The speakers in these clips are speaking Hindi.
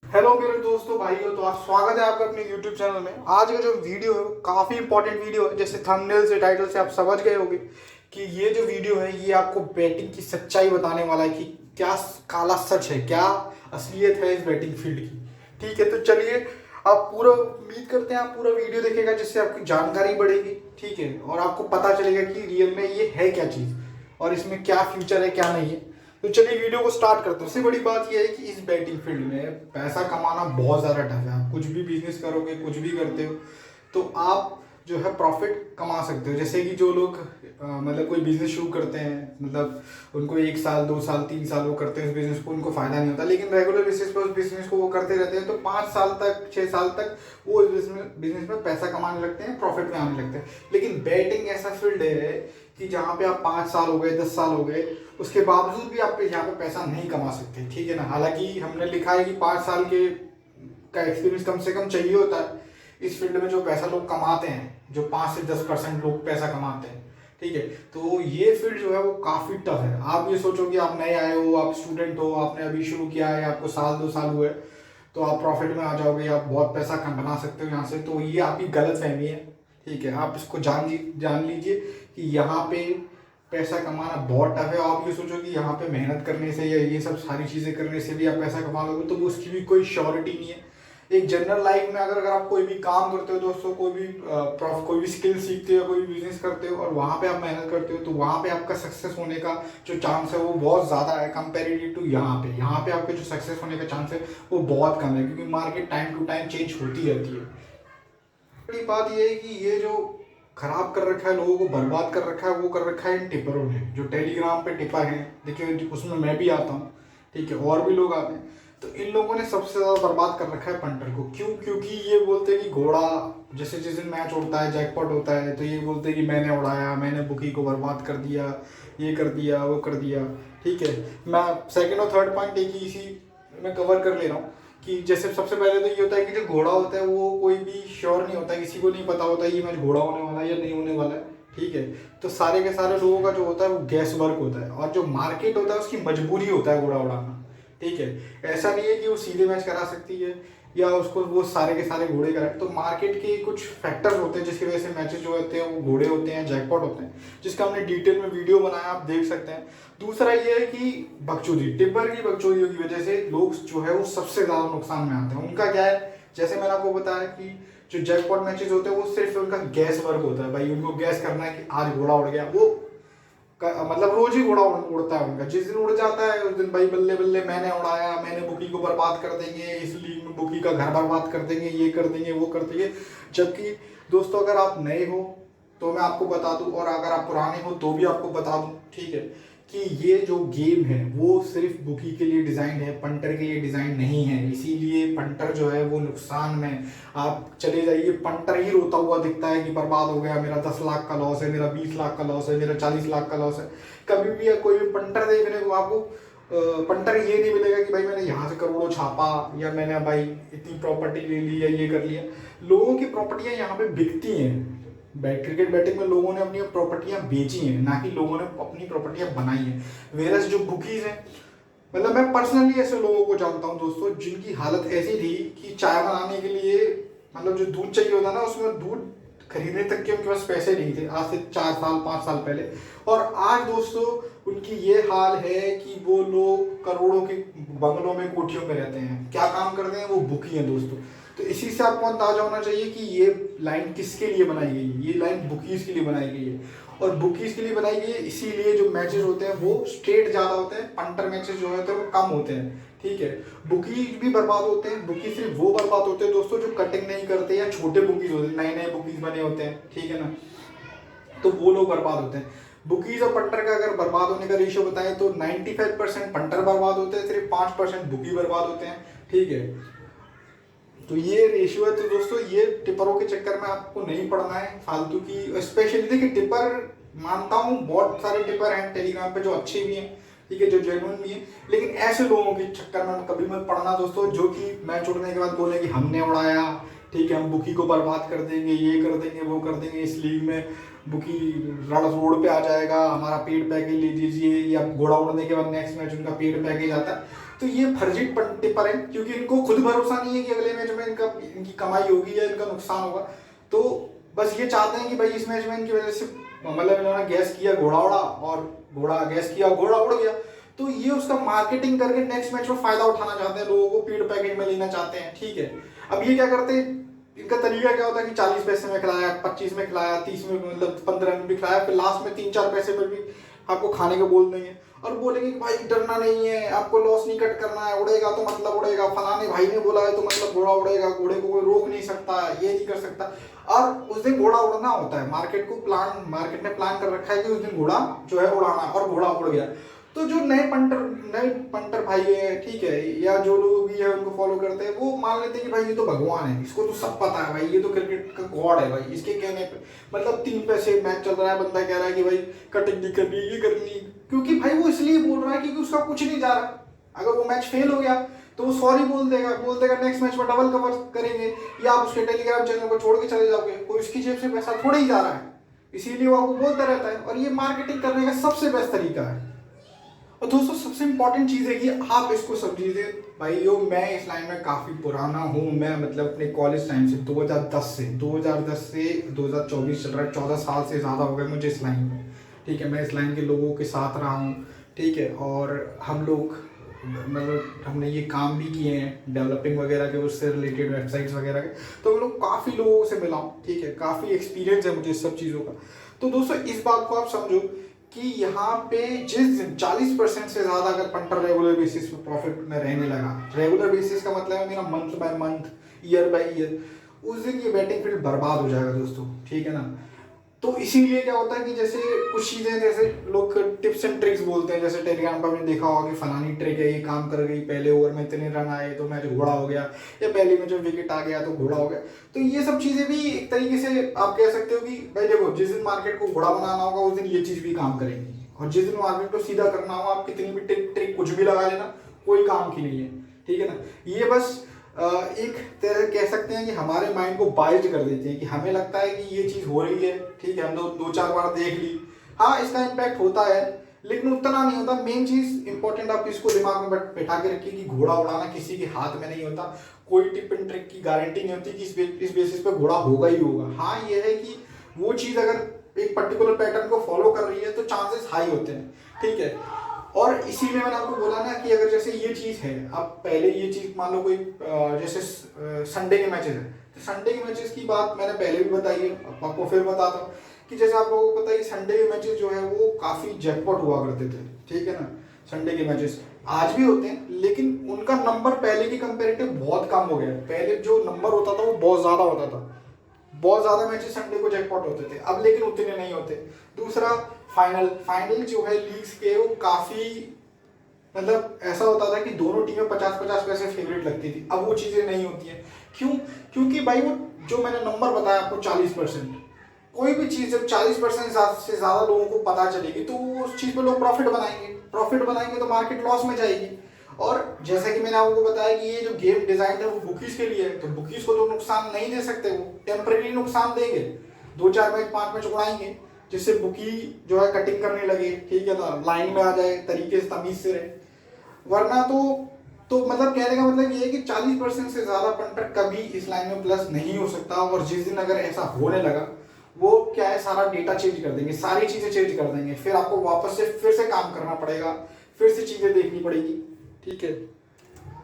हेलो मेरे दोस्तों भाइयों, तो आप स्वागत है आपका अपने YouTube चैनल में। आज का जो वीडियो है वो काफ़ी इंपॉर्टेंट वीडियो है। जैसे थंबनेल से टाइटल से आप समझ गए होंगे कि ये जो वीडियो है ये आपको बैटिंग की सच्चाई बताने वाला है कि क्या काला सच है, क्या असलियत है इस बैटिंग फील्ड की। ठीक है, तो चलिए आप पूरा उम्मीद करते हैं आप पूरा वीडियो देखेगा जिससे आपकी जानकारी बढ़ेगी। ठीक है, और आपको पता चलेगा कि रियल में ये है क्या चीज़ और इसमें क्या फ्यूचर है क्या नहीं है। तो चलिए वीडियो को स्टार्ट करते हैं। सबसे बड़ी बात यह है कि इस बैटिंग फील्ड में पैसा कमाना बहुत ज़्यादा टफ है। आप कुछ भी बिजनेस करोगे, कुछ भी करते हो तो आप जो है प्रॉफिट कमा सकते हो। जैसे कि जो लोग मतलब कोई बिजनेस शुरू करते हैं, मतलब उनको 1 साल 2 साल 3 साल वो करते हैं उस बिजनेस को, उनको फायदा नहीं होता, लेकिन रेगुलर बेसिस पर उस बिजनेस को वो करते रहते हैं तो 5 साल तक 6 साल तक वो इस बिजनेस में पैसा कमाने लगते हैं, प्रॉफिट में आने लगते हैं। लेकिन बैटिंग ऐसा फील्ड है कि जहाँ पे आप 5 साल हो गए 10 साल हो गए उसके बावजूद भी आप यहाँ पे पैसा नहीं कमा सकते। ठीक है ना, हालांकि हमने लिखा है कि 5 साल के का एक्सपीरियंस कम से कम चाहिए होता है इस फील्ड में जो पैसा लोग कमाते हैं, जो 5 से 10% लोग पैसा कमाते हैं। ठीक है, तो ये फील्ड जो है वो काफ़ी टफ है। आप ये सोचो कि आप नए आए हो, आप स्टूडेंट हो, आपने अभी शुरू किया है, आपको 1 2 साल हुए तो आप प्रॉफिट में आ जाओगे, आप बहुत पैसा कम बना सकते हो यहाँ से, तो ये आपकी गलत फहमी है। ठीक है, आप इसको जान लीजिए कि यहाँ पे पैसा कमाना बहुत टफ है। आप ये सोचो कि यहाँ पे मेहनत करने से या ये सब सारी चीज़ें करने से भी आप पैसा कमा लोगे, तो वो उसकी भी कोई श्योरिटी नहीं है। एक जनरल लाइफ में अगर आप कोई भी काम करते हो दोस्तों, कोई भी स्किल सीखते हो, कोई भी बिजनेस करते हो और वहाँ पे आप मेहनत करते हो, तो वहाँ पे आपका सक्सेस होने का जो चांस है वो बहुत ज़्यादा है कंपेरेटिव टू यहाँ पे आपके जो सक्सेस होने का चांस है वो बहुत कम है, क्योंकि market time to time change होती रहती है। बड़ी बात यह है कि ये जो खराब कर रखा है, लोगों को बर्बाद कर रखा है, वो कर रखा है इन टिपरों ने, जो टेलीग्राम पे टिपर हैं। देखिए उसमें मैं भी आता हूँ, ठीक है, और भी लोग आते हैं। तो इन लोगों ने सबसे ज़्यादा बर्बाद कर रखा है पंटर को। क्यों? क्योंकि ये बोलते हैं कि घोड़ा जैसे जिस दिन मैच उड़ता है, जैकपॉट होता है, तो ये बोलते हैं कि मैंने उड़ाया, मैंने बुकी को बर्बाद कर दिया, ये कर दिया, वो कर दिया। ठीक है, मैं सेकेंड और थर्ड पॉइंट एक ही इसी में कवर कर ले रहा हूँ कि जैसे सबसे पहले तो ये होता है कि जो घोड़ा होता है वो कोई भी श्योर नहीं होता, किसी को नहीं पता होता ये मैच घोड़ा होने वाला है या नहीं होने वाला है। ठीक है, तो सारे के सारे लोगों का जो होता है वो गैस वर्क होता है, और जो मार्केट होता है उसकी मजबूरी होता है घोड़ा उड़ाना। ठीक है, ऐसा नहीं है कि वो सीधे मैच करा सकती है या उसको वो सारे के सारे घोड़े कराए। तो मार्केट के कुछ फैक्टर्स होते हैं जिसकी वजह से मैचेस जो होते हैं वो घोड़े होते हैं, जैकपॉट होते हैं, जिसका हमने डिटेल में वीडियो बनाया, आप देख सकते हैं। दूसरा ये है कि बकचोदी, टिब्बर की बकचोदियों की वजह से लोग जो है वो सबसे ज्यादा नुकसान में आते हैं। उनका क्या है, जैसे मैंने आपको बताया कि जो जैकपॉट मैचेस होते हैं वो सिर्फ उनका गैस वर्क होता है। भाई उनको गैस करना है कि आज घोड़ा उड़ गया, वो मतलब रोज ही घोड़ा उड़ता है उनका। जिस दिन उड़ जाता है उस दिन भाई बल्ले बल्ले मैंने उड़ाया, मैंने बुकी को बर्बाद कर देंगे, इस लीग में बुकी का घर बर्बाद कर देंगे, ये कर देंगे, वो कर देंगे। जबकि दोस्तों अगर आप नए हो तो मैं आपको बता दूं, और अगर आप पुराने हो तो भी आपको बता दूं, ठीक है, कि ये जो गेम है वो सिर्फ बुकी के लिए डिज़ाइन है, पंटर के लिए डिज़ाइन नहीं है। इसीलिए पंटर जो है वो नुकसान में, आप चले जाइए पंटर ही रोता हुआ दिखता है कि बर्बाद हो गया, मेरा 10 लाख का लॉस है, मेरा 20 लाख का लॉस है, मेरा 40 लाख का लॉस है। कभी भी कोई भी पंटर देखने को आपको पंटर ये नहीं मिलेगा कि भाई मैंने यहाँ से करोड़ों छापा या मैंने भाई इतनी प्रॉपर्टी ले ली या ये कर लिया। लोगों की प्रॉपर्टियां यहाँ पे बिकती हैं। क्रिकेट बैटिंग में लोगों ने अपनी प्रॉपर्टियां बेची हैं, ना कि लोगों ने अपनी प्रॉपर्टियां बनाई हैं। वेरस जो बुकीज हैं, मतलब मैं पर्सनली ऐसे लोगों को जानता हूँ दोस्तों जिनकी हालत ऐसी थी कि चाय बनाने के लिए मतलब जो दूध चाहिए होता ना, उसमें दूध खरीदने तक के उनके पास पैसे नहीं थे, आज से 4 साल 5 साल पहले। और आज दोस्तों उनकी ये हाल है कि वो लोग करोड़ों के बंगलों में, कोठियों में रहते हैं। क्या काम करते हैं? वो बुकी हैं दोस्तों। तो इसी से आपको अंदाजा होना चाहिए कि ये लाइन किसके लिए बनाई गई है। ये लाइन बुकीज के लिए बनाई गई है, और बुकीज के लिए बनाई गई है इसीलिए जो मैचेस होते हैं वो स्ट्रेट ज़्यादा होते हैं, पंटर मैचेस जो होते हैं वो कम होते हैं। ठीक है, बुकीज भी बर्बाद होते हैं। बुकी सिर्फ वो बर्बाद होते हैं दोस्तों जो कटिंग नहीं करते या छोटे बुकीज होते हैं, नए नए बुकीज बने होते हैं, ठीक है ना, तो वो लोग बर्बाद होते हैं। बुकीज और पंटर का अगर बर्बाद होने का रेशियो बताएं तो 95% पंटर बर्बाद होते हैं, सिर्फ 5% बुकी बर्बाद होते हैं। ठीक है, तो ये रेशियो है। तो दोस्तों ये टिपरों के चक्कर में आपको नहीं पड़ना है फालतू की। स्पेशली देखिए टिपर, मानता हूँ बहुत सारे टिपर हैं टेलीग्राम पे जो अच्छे भी हैं, ठीक है, जो जेन्युइन भी हैं, लेकिन ऐसे लोगों के चक्कर में कभी मत पड़ना दोस्तों, जो कि मैच उड़ने के बाद बोले कि हमने उड़ाया, ठीक है, हम बुकी को बर्बाद कर देंगे, ये कर देंगे, वो कर देंगे, इस लीग में बुकी रोड पे आ जाएगा, हमारा पेड पैकेज ले लीजिए, या घोड़ा उड़ने के बाद नेक्स्ट मैच उनका पेड पैकेज आता है। तो ये फर्जी टिप्पर है, क्योंकि इनको खुद भरोसा नहीं है कि अगले मैच में इनकी कमाई होगी या इनका नुकसान होगा। तो बस ये चाहते हैं कि भाई इस मैच में इनकी वजह से मतलब इन्होंने गैस किया घोड़ा उड़ा, और घोड़ा गैस किया घोड़ा उड़ गया, तो ये उसका मार्केटिंग करके नेक्स्ट मैच में फायदा उठाना चाहते हैं, लोगों को पीड पैकेट में लेना चाहते हैं। ठीक है, अब ये क्या करते हैं, इनका तरीका क्या होता है कि 40 पैसे में खिलाया, 25 में खिलाया, 30 में, मतलब 15 में भी खिलाया, फिर लास्ट में 3-4 पैसे में भी आपको खाने को बोल देंगे और बोलेंगे कि भाई डरना नहीं है, आपको लॉस नहीं कट करना है, उड़ेगा तो मतलब उड़ेगा, फलाने भाई ने बोला है तो मतलब घोड़ा उड़ेगा, घोड़े को कोई रोक नहीं सकता, ये नहीं कर सकता। और उस दिन घोड़ा उड़ना होता है, मार्केट ने प्लान कर रखा है कि उस दिन घोड़ा जो है उड़ाना, और घोड़ा उड़ गया। तो जो नए पंटर भाई है, ठीक है, या जो लोग भी है उनको फॉलो करते हैं, वो मान लेते हैं कि भाई ये तो भगवान है, इसको तो सब पता है भाई, ये तो क्रिकेट का गॉड है भाई, इसके कहने पे मतलब 3 पैसे मैच चल रहा है, बंदा कह रहा है कि भाई कटिंग नहीं करनी, ये करनी, क्योंकि भाई वो इसलिए बोल रहा है क्योंकि उसका कुछ नहीं जा रहा। अगर वो मैच फेल हो गया तो वो सॉरी बोल देगा नेक्स्ट मैच में डबल कवर करेंगे, या आप उसके टेलीग्राम चैनल को छोड़ के चले जाओगे, कोई उसकी जेब से पैसा थोड़ा ही जा रहा है, इसीलिए वो आपको बोलता रहता है। और ये मार्केटिंग करने का सबसे बेस्ट तरीका है। और दोस्तों सबसे इंपॉर्टेंट चीज़ है कि आप इसको समझिए भाई, मैं इस लाइन में काफ़ी पुराना हूँ, मैं मतलब अपने कॉलेज टाइम से 2010 से 2024 चल रहा है, 14 साल से ज़्यादा हो गए मुझे इस लाइन में। ठीक है, मैं इस लाइन के लोगों के साथ रहा हूँ। ठीक है, और हम लोग मतलब हमने ये काम भी किए हैं डेवलपिंग वगैरह के, उससे रिलेटेड वेबसाइट्स वगैरह के, तो हम लोग काफ़ी लोगों से मिला हूँ। ठीक है, काफ़ी एक्सपीरियंस है मुझे इस सब चीज़ों का। तो दोस्तों इस बात को आप समझो कि यहाँ पे जिस दिन 40% से ज़्यादा अगर पंटर रेगुलर बेसिस पे प्रॉफिट में रहने लगा, रेगुलर बेसिस का मतलब है मेरा month by month, year by year, उस दिन ये बैटिंग फील्ड बर्बाद हो जाएगा दोस्तों। ठीक है ना, तो इसीलिए क्या होता है कि जैसे कुछ चीज़ें, जैसे लोग टिप्स एंड ट्रिक्स बोलते हैं, जैसे टेलीग्राम पर आपने देखा होगा कि फलानी ट्रिक है, ये काम कर गई, पहले ओवर में इतने रन आए तो मैच घोड़ा हो गया, या पहले में जो विकेट आ गया तो घोड़ा हो गया। तो ये सब चीज़ें भी एक तरीके से आप कह सकते हो कि भाई देखो, जिस दिन मार्केट को घोड़ा बनाना होगा उस दिन ये चीज़ भी काम करेंगी, और जिस दिन मार्केट को सीधा करना होगा आप कितनी भी ट्रिक कुछ भी लगा लेना, कोई काम की नहीं है। ठीक है ना, ये बस एक तरह कह सकते हैं कि हमारे माइंड को बाइज कर देते हैं कि हमें लगता है कि ये चीज़ हो रही है। ठीक है, हम दो चार बार देख ली, हाँ इसका इम्पैक्ट होता है, लेकिन उतना नहीं होता। मेन चीज़ इंपॉर्टेंट आप इसको दिमाग में बैठा के रखिए कि घोड़ा उड़ाना किसी के हाथ में नहीं होता, कोई टिप एंड ट्रिक की गारंटी नहीं होती कि इस बेसिस पे घोड़ा होगा ही होगा। हाँ ये है कि वो चीज़ अगर एक पर्टिकुलर पैटर्न को फॉलो कर रही है तो चांसेस हाई होते हैं। ठीक है, और इसीलिए मैंने आपको बोला ना कि अगर जैसे ये चीज़ है, आप पहले ये चीज़ मान लो कोई जैसे संडे के मैचेस है, तो संडे के मैचेस की बात मैंने पहले भी बताई है, आपको फिर बताता हूँ कि जैसे आप लोगों को पता है कि संडे के मैचेस जो है वो काफ़ी जैकपॉट हुआ करते थे। ठीक है ना, संडे के मैचेस आज भी होते हैं, लेकिन उनका नंबर पहले की कंपेरेटिव बहुत कम हो गया है। पहले जो नंबर होता था वो बहुत ज़्यादा होता था, बहुत ज़्यादा मैचेस संडे को जैकपॉट होते थे, अब लेकिन उतने नहीं होते। दूसरा फाइनल जो है लीग्स के, वो काफ़ी मतलब ऐसा होता था कि दोनों टीमें 50-50 पैसे फेवरेट लगती थी, अब वो चीज़ें नहीं होती हैं। क्यों? क्योंकि भाई वो जो मैंने नंबर बताया आपको 40%, कोई भी चीज़ जब 40% से ज़्यादा लोगों को पता चलेगी तो वो उस चीज़ पर लोग प्रॉफिट बनाएंगे तो मार्केट लॉस में जाएगी। और जैसा कि मैंने आपको बताया कि ये जो गेम डिज़ाइन है वो बुकीज के लिए है, तो बुकीज को तो नुकसान नहीं दे सकते, वो टेम्परेरी नुकसान देंगे, 2-4 मैच 5 मैच उड़ाएंगे, जिससे बुकी जो है कटिंग करने लगे। ठीक है ना, लाइन में आ जाए, तरीके से तमीज से रहे, वरना तो मतलब कहने का मतलब ये है कि 40% से ज़्यादा पंटर कभी इस लाइन में प्लस नहीं हो सकता। और जिस दिन अगर ऐसा होने लगा, वो क्या है, सारा डेटा चेंज कर देंगे, सारी चीज़ें चेंज कर देंगे, फिर आपको वापस से फिर से काम करना पड़ेगा, फिर से चीज़ें देखनी पड़ेगी। ठीक है,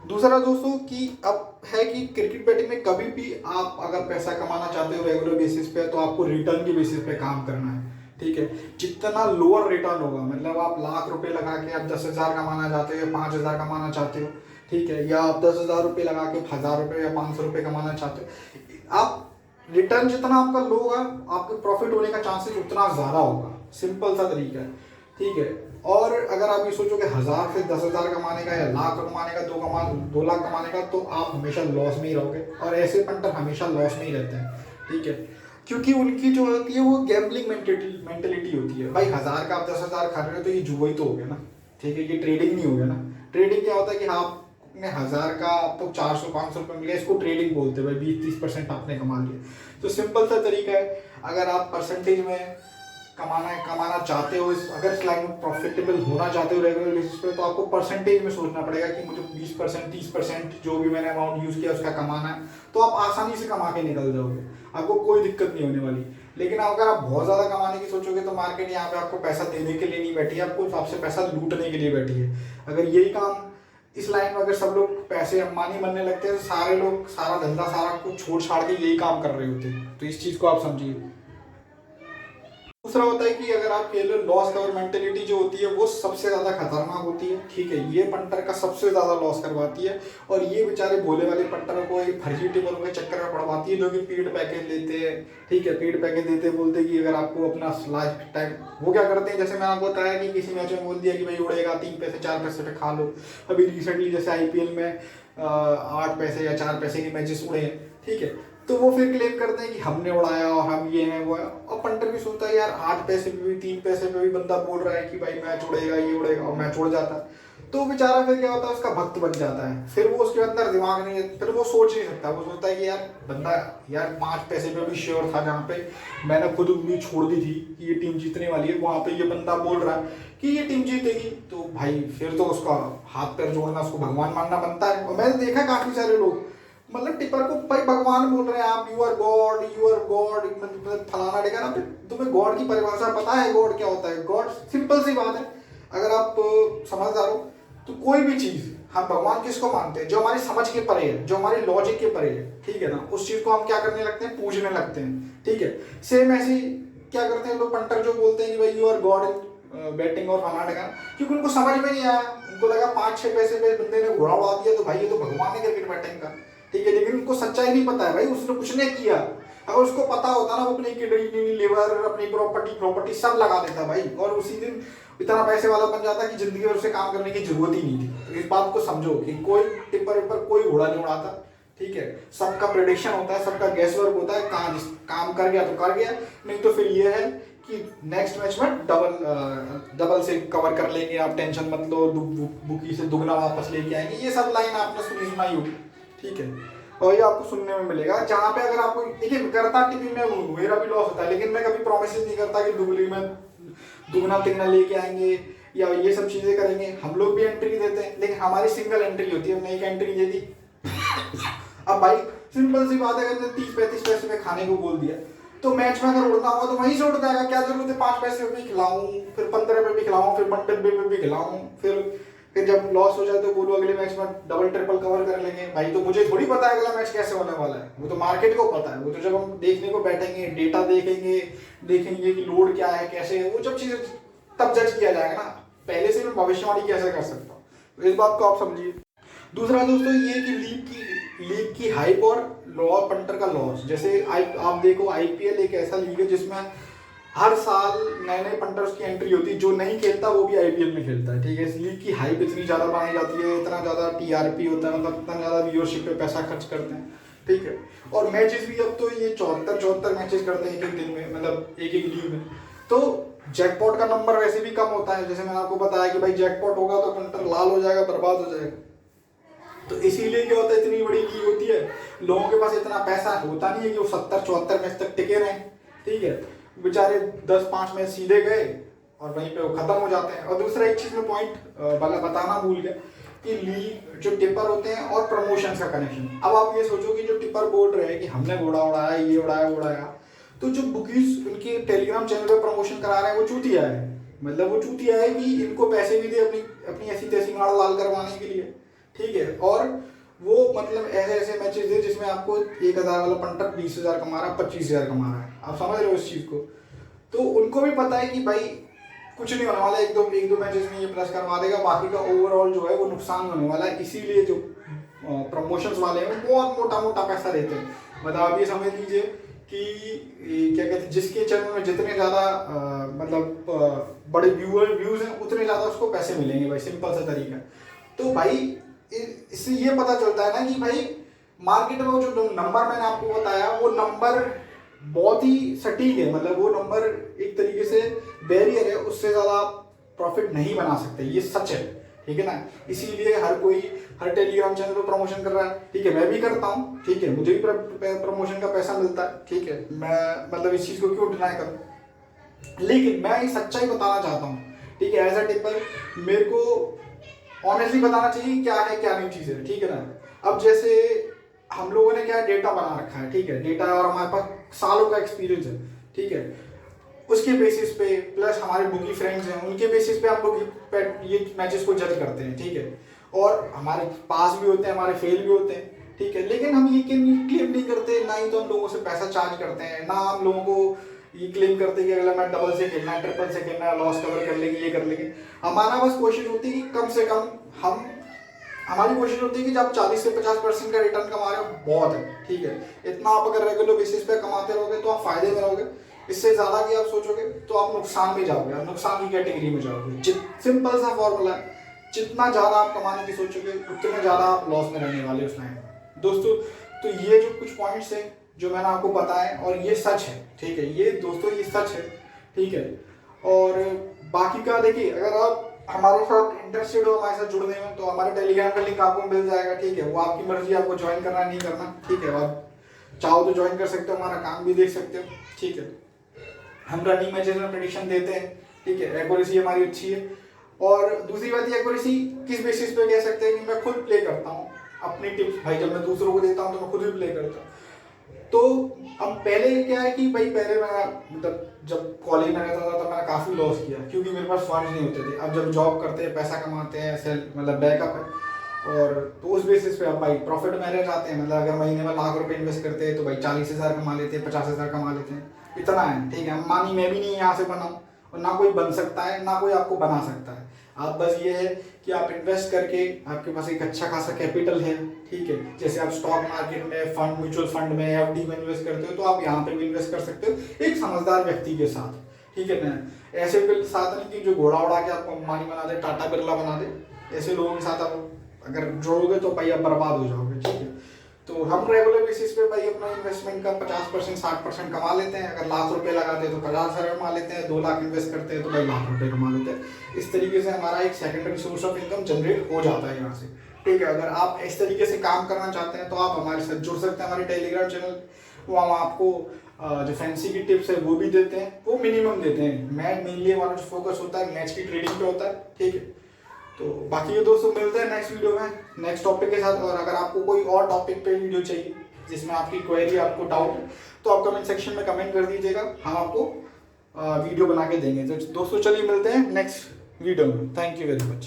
दूसरा दोस्तों कि अब है कि क्रिकेट बैटिंग में कभी भी आप अगर पैसा कमाना चाहते हो रेगुलर बेसिस पे, तो आपको रिटर्न के बेसिस पे काम करना है। ठीक है, जितना लोअर रिटर्न होगा, मतलब आप लाख रुपए लगा के आप 10,000 कमाना चाहते हो या 5,000 कमाना चाहते हो, ठीक है, या आप 10,000 रुपये लगा के 1,000 रुपये या 500 रुपये कमाना चाहते हो, आप रिटर्न जितना आपका लो होगा, आपके प्रॉफिट होने का चांसेस उतना ज़्यादा होगा। सिंपल सा तरीका है। ठीक है, और अगर आप ये सोचो कि 1,000 से 10,000 कमाने का या लाख कमाने का, 2 लाख कमाने का, तो आप हमेशा लॉस में ही रहोगे, और ऐसे पंटर हमेशा लॉस में ही रहते हैं। ठीक है, क्योंकि उनकी जो होती है वो गैम्बलिंग मेंटेलिटी होती है। भाई 1,000 का आप 10,000 खा रहे हो तो ये जुआ ही तो हो गया ना। ठीक है, ये ट्रेडिंग नहीं हो गया ना। ट्रेडिंग क्या होता है कि हाँ, आपने 1,000 का आपको 400-500 रुपये मिल गया, इसको ट्रेडिंग बोलते हैं। भाई 20-30% आपने कमा लिया। तो सिंपल सा तरीका है, अगर आप परसेंटेज में कमाना चाहते हो, अगर इस लाइन में प्रॉफिटेबल होना चाहते हो रेगुलर बेसिस पे, तो आपको परसेंटेज में सोचना पड़ेगा कि मुझे 20% 30% जो भी मैंने अमाउंट यूज़ किया उसका कमाना है, तो आप आसानी से कमा के निकल जाओगे, आपको कोई दिक्कत नहीं होने वाली। लेकिन अगर आप बहुत ज़्यादा कमाने की सोचोगे तो मार्केट यहाँ पे आपको पैसा देने के लिए नहीं बैठी है, आपको आपसे पैसा लूटने के लिए बैठी है। अगर यही काम इस लाइन में अगर सब लोग पैसे अंबानी बनने लगते हैं तो सारे लोग सारा धंधा सारा कुछ छोड़ छाड़ के यही काम कर रहे होते हैं, तो इस चीज़ को आप समझिए। दूसरा होता है कि अगर आप खेल रहे हो लॉस कवर मेंटेलिटी जो होती है वो सबसे ज़्यादा खतरनाक होती है, ठीक है, ये पंटर का सबसे ज़्यादा लॉस करवाती है, और ये बेचारे भोले वाले पंटरों को एक फर्जी टिपरों के चक्कर में पड़वाती है, जो कि पेड पैकेज लेते हैं, ठीक है, पेड पैकेज देते बोलते कि अगर आपको अपना लाइफ टाइम, वो क्या करते हैं, जैसे मैंने आपको बताया कि किसी मैच में बोल दिया कि भाई उड़ेगा 3 पैसे 4 पैसे पे खा लो। अभी रिसेंटली जैसे IPL में 8 पैसे या 4 पैसे के मैचेस उड़े हैं, ठीक है, तो वो फिर क्लेम करते हैं कि हमने उड़ाया और हम ये हैं वो है, और पंटर भी सोचता है यार 8 पैसे पे भी 3 पैसे पे भी बंदा बोल रहा है कि भाई मैच उड़ेगा ये उड़ेगा, और मैच उड़ जाता है, तो बेचारा फिर क्या होता है, उसका भक्त बन जाता है, फिर वो उसके अंदर दिमाग नहीं है, फिर वो सोच नहीं सकता, वो सोचता है कि यार बंदा यार 5 पैसे पे भी श्योर था, जहाँ पे मैंने खुद उम्मीद छोड़ दी थी कि ये टीम जीतने वाली है, वहाँ पे ये बंदा बोल रहा है कि ये टीम जीतेगी, तो भाई फिर तो उसका हाथ पैर जोड़ना, उसको भगवान मानना बनता है। और मैंने देखा काफी सारे लोग मतलब टिपर को भाई भगवान बोल रहे हैं, आप यू आर गॉड मतलब फलाना ढेगा, तुम्हें गॉड की परिभाषा पता है, गॉड क्या होता है? गॉड सिंपल सी बात है, अगर आप समझदार हो तो कोई भी चीज, हम भगवान किसको मानते हैं? जो हमारी समझ के परे है, जो हमारी लॉजिक के परे है, ठीक है ना, उस चीज को हम क्या करने लगते हैं, पूजने लगते हैं, ठीक है। सेम ऐसे ही क्या करते हैं लोग पंटर जो बोलते हैं कि भाई you are God in batting और फलाना ढेगा, क्योंकि उनको समझ में नहीं आया, उनको लगा 5-6 पैसे पे बंदे ने घोड़ा उड़ा दिया तो भाई ये तो भगवान है क्रिकेट बैटिंग का, ठीक है, लेकिन उनको सच्चाई नहीं पता है भाई, उसने कुछ नहीं किया। अगर उसको पता होता ना, वो अपनी किडनी लिवर अपनी प्रॉपर्टी सब लगा देता भाई, और उसी दिन इतना पैसे वाला बन जाता कि जिंदगी में उसे काम करने की जरूरत ही नहीं थी। तो इस बात को समझो कि कोई टिप्पर विप्पर कोई घोड़ा नहीं उड़ाता, ठीक है, सबका प्रेडिक्शन होता है, सबका गैस वर्क होता है, कहाँ काम कर गया तो कर गया, नहीं तो फिर ये है कि नेक्स्ट मैच में डबल से कवर कर लेंगे, आप टेंशन मत लो, बुकी से दुगना वापस लेके आएंगे, ये सब लाइन आपने सुना ही होगी, ठीक है, और ये आपको सुनने में मिलेगा। जहाँ पे अगर आपको देखिए करता टिपिंग में मेरा भी लॉस होता है, लेकिन मैं कभी प्रॉमिस नहीं करता कि दुगली में दुगना तिगना लेके आएंगे या ये सब चीजें करेंगे। हम लोग भी एंट्री देते हैं, लेकिन हमारी सिंगल एंट्री होती है, हमने एक एंट्री दे दी। अब भाई सिंपल सी बात है, अगर 30-35 पैसे में खाने को बोल दिया तो मैच में अगर उड़ना होगा तो वहीं से उड़ जाएगा, क्या जरूरत है 5 पैसे पे भी खिलाऊं, फिर 15 पे भी खिलाऊं, फिर 1 पे भी खिलाऊं, फिर जब लॉस हो जाए तो बोलो अगले मैच में डबल ट्रिपल कवर कर लेंगे। भाई तो मुझे थोड़ी पता है अगला मैच कैसे होने वाला है, वो तो मार्केट को पता है, वो तो जब हम देखने को बैठेंगे, डेटा देखेंगे कि लोड क्या है कैसे है, वो जब चीजें तब जज किया जाएगा ना, पहले से मैं भविष्यवाणी कैसे कर सकता हूँ, तो इस बात को आप समझिए। दूसरा दोस्तों ये कि लीग की हाइप और लॉ पंटर का लॉस, जैसे आप देखो IPL एक ऐसा लीग है जिसमें हर साल नए नए पंटर्स की एंट्री होती है, जो नहीं खेलता वो भी IPL में खेलता है, ठीक है। इस लीग की हाइप इतनी ज़्यादा बनाई जाती है, इतना ज़्यादा TRP होता है, मतलब इतना ज़्यादा व्यूअरशिप पे पैसा खर्च करते हैं, ठीक है। और मैचेस भी अब तो ये 74 मैचेस करते हैं एक दिन में, मतलब एक लीग में, तो जैकपॉट का नंबर वैसे भी कम होता है, जैसे मैंने आपको बताया कि भाई जैकपॉट होगा तो पंटर लाल हो जाएगा, बर्बाद हो जाएगा। तो इसीलिए क्या होता है, इतनी बड़ी लीग होती है, लोगों के पास इतना पैसा होता नहीं है कि वो 70-74 मैच तक टिके रहें, ठीक है। बेचारे 10-5 मैच सीधे गए और वहीं पे वो खत्म हो जाते हैं। और दूसरा एक चीज में पॉइंट बताना भूल गया कि लीग जो टिपर होते हैं और प्रमोशंस का कनेक्शन। अब आप ये सोचो कि जो टिपर बोल रहे हैं कि हमने घोड़ा उड़ाया, ये उड़ाया वो उड़ाया, तो जो बुकीज उनके टेलीग्राम चैनल पे प्रमोशन करा रहे हैं वो चूतिया है, मतलब वो चूतिया है कि इनको पैसे भी दे अपनी ऐसी तैसी गाड़ लाल करवाने के लिए, ठीक है। और वो मतलब ऐसे मैचेस दे जिसमें आपको 1000 वाला पंटर 20,000 कमा रहा है, 25,000 कमा रहा है, आप समझ रहे हो इस चीज को। तो उनको भी पता है कि भाई कुछ नहीं होने वाला, एक दो मैचेस में ये प्लस करवा देगा, बाकी का ओवरऑल जो है वो नुकसान होने वाला है। इसीलिए जो प्रमोशंस वाले हैं वो बहुत मोटा पैसा देते हैं। मतलब आप ये समझ लीजिए कि क्या कहते हैं, जिसके चैनल में जितने ज़्यादा मतलब बड़े व्यूज हैं उतने ज़्यादा उसको पैसे मिलेंगे भाई, सिंपल सा तरीका। तो भाई इससे ये पता चलता है ना कि भाई मार्केट में जो नंबर मैंने आपको बताया वो नंबर बहुत ही सटीक है, मतलब वो नंबर एक तरीके से बैरियर है, उससे ज़्यादा प्रॉफिट नहीं बना सकते, ये सच है, ठीक है ना। इसीलिए हर कोई हर टेलीग्राम चैनल पर प्रमोशन कर रहा है, ठीक है, मैं भी करता हूँ, ठीक है, मुझे भी प्रमोशन का पैसा मिलता है, ठीक है, मैं मतलब इस चीज़ को क्यों डिनाई करूँ। लेकिन मैं एक सच्चाई बताना चाहता हूँ, ठीक है, एज अ टिपर मेरे को ऑनेस्टली बताना चाहिए क्या है क्या नहीं चीज़ें, ठीक है ना। अब जैसे हम लोगों ने क्या डेटा बना रखा है, ठीक है, डेटा और हमारे पास सालों का एक्सपीरियंस है, ठीक है, उसके बेसिस पे प्लस हमारे बुकी फ्रेंड्स हैं उनके बेसिस पे हम लोग ये मैचेस को जज करते हैं, ठीक है, और हमारे पास भी होते हैं, हमारे फेल भी होते हैं, ठीक है, लेकिन हम ये क्लेम नहीं करते, ना ही तो हम लोगों से पैसा चार्ज करते हैं, ना हम लोगों को ये क्लेम करते हैं कि अगला मैच डबल से खेलना है, ट्रिपल से खेलना है, लॉस कवर कर लेंगे, ये कर लेंगे। हमारा बस कोशिश होती है कि कम से कम हमारी कोशिश होती है कि जब 40 से 50% का रिटर्न कमा रहे हो बहुत है, ठीक है, इतना आप अगर रेगुलर बेसिस पे कमाते रहोगे तो आप फायदे में रहोगे। इससे ज्यादा कि आप सोचोगे तो आप नुकसान में जाओगे, आप नुकसान की कैटेगरी में जाओगे। सिंपल सा फॉर्मूला है, जितना ज्यादा आप कमाने की सोचोगे उतने ज्यादा आप लॉस में रहने वाले उस टाइम में दोस्तों। तो ये जो कुछ पॉइंट्स हैं जो मैंने आपको बताया और ये सच है, ठीक है, ये दोस्तों ये सच है, ठीक है। और बाकी का देखिए, अगर आप हमारे साथ इंटरेस्टेड हो, हमारे साथ जुड़ने में, तो हमारे टेलीग्राम का लिंक आपको मिल जाएगा, ठीक है, वो आपकी मर्जी, आपको ज्वाइन करना नहीं करना, ठीक है, आप चाहो तो ज्वाइन कर सकते हो, हमारा काम भी देख सकते हो, ठीक है। हम रनिंग मैचेस में प्रेडिक्शन देते हैं, ठीक है, एक्यूरेसी हमारी अच्छी है। और दूसरी बात ये एक्यूरेसी किस बेसिस पे कह सकते हैं कि मैं खुद प्ले करता हूँ अपनी टिप्स, भाई जब मैं दूसरों को देता हूँ तो मैं खुद भी प्ले करता हूँ। तो अब पहले क्या है कि भाई पहले मैं मतलब जब कॉलेज में रहता था तब मैंने काफ़ी लॉस किया क्योंकि मेरे पास फंड्स नहीं होते थे। अब जब जॉब करते हैं, पैसा कमाते हैं, ऐसे मतलब बैकअप है, और तो उस बेसिस पे अब भाई प्रॉफिट में रह जाते हैं। मतलब अगर महीने में लाख रुपए इन्वेस्ट करते हैं तो भाई 40,000 कमा लेते हैं, 50,000 कमा लेते हैं, इतना है, ठीक है। मानी मैं भी नहीं यहाँ से बनाऊँ और ना कोई बन सकता है, ना कोई आपको बना सकता है। आप बस ये है कि आप इन्वेस्ट करके आपके पास एक अच्छा खासा कैपिटल है, ठीक है, जैसे आप स्टॉक मार्केट में, फंड, म्यूचुअल फंड में, एफडी में इन्वेस्ट करते हो तो आप यहाँ पे भी इन्वेस्ट कर सकते हो एक समझदार व्यक्ति के साथ, ठीक है ना। ऐसे के साथ नहीं कि जो घोड़ा उड़ा के आपको अंबानी बना दे, टाटा बिरला बना दे, ऐसे लोगों के साथ आप अगर जोड़ोगे तो भाई आप बर्बाद हो जाओगे, ठीक है। तो हम रेगुलर बेसिस पे भाई अपना इन्वेस्टमेंट का 50% 60% कमा लेते हैं। अगर लाख रुपए लगाते हैं तो 50,000 कमा लेते हैं, 2 लाख इन्वेस्ट करते हैं तो भाई लाख रुपए कमा लेते हैं। इस तरीके से हमारा एक secondary source of income generate हो जाता है यहाँ से, ठीक है। अगर आप इस तरीके से काम करना चाहते हैं तो आप हमारे साथ जुड़ सकते हैं, हमारे टेलीग्राम चैनल, वो हम आपको जो फैंसी की टिप्स है वो भी देते हैं, वो मिनिमम देते हैं। मैं मेनली हमारा जो फोकस होता है मैच की ट्रेडिंग पे होता है, ठीक है। तो बाकी ये दोस्तों मिलते हैं नेक्स्ट वीडियो में नेक्स्ट टॉपिक के साथ। और अगर आपको कोई और टॉपिक पे वीडियो चाहिए जिसमें आपकी क्वेरी, आपको डाउट है, तो आप कमेंट सेक्शन में कमेंट कर दीजिएगा, हम आपको वीडियो बना के देंगे। तो दोस्तों चलिए मिलते हैं नेक्स्ट वीडियो में। Thank you very much.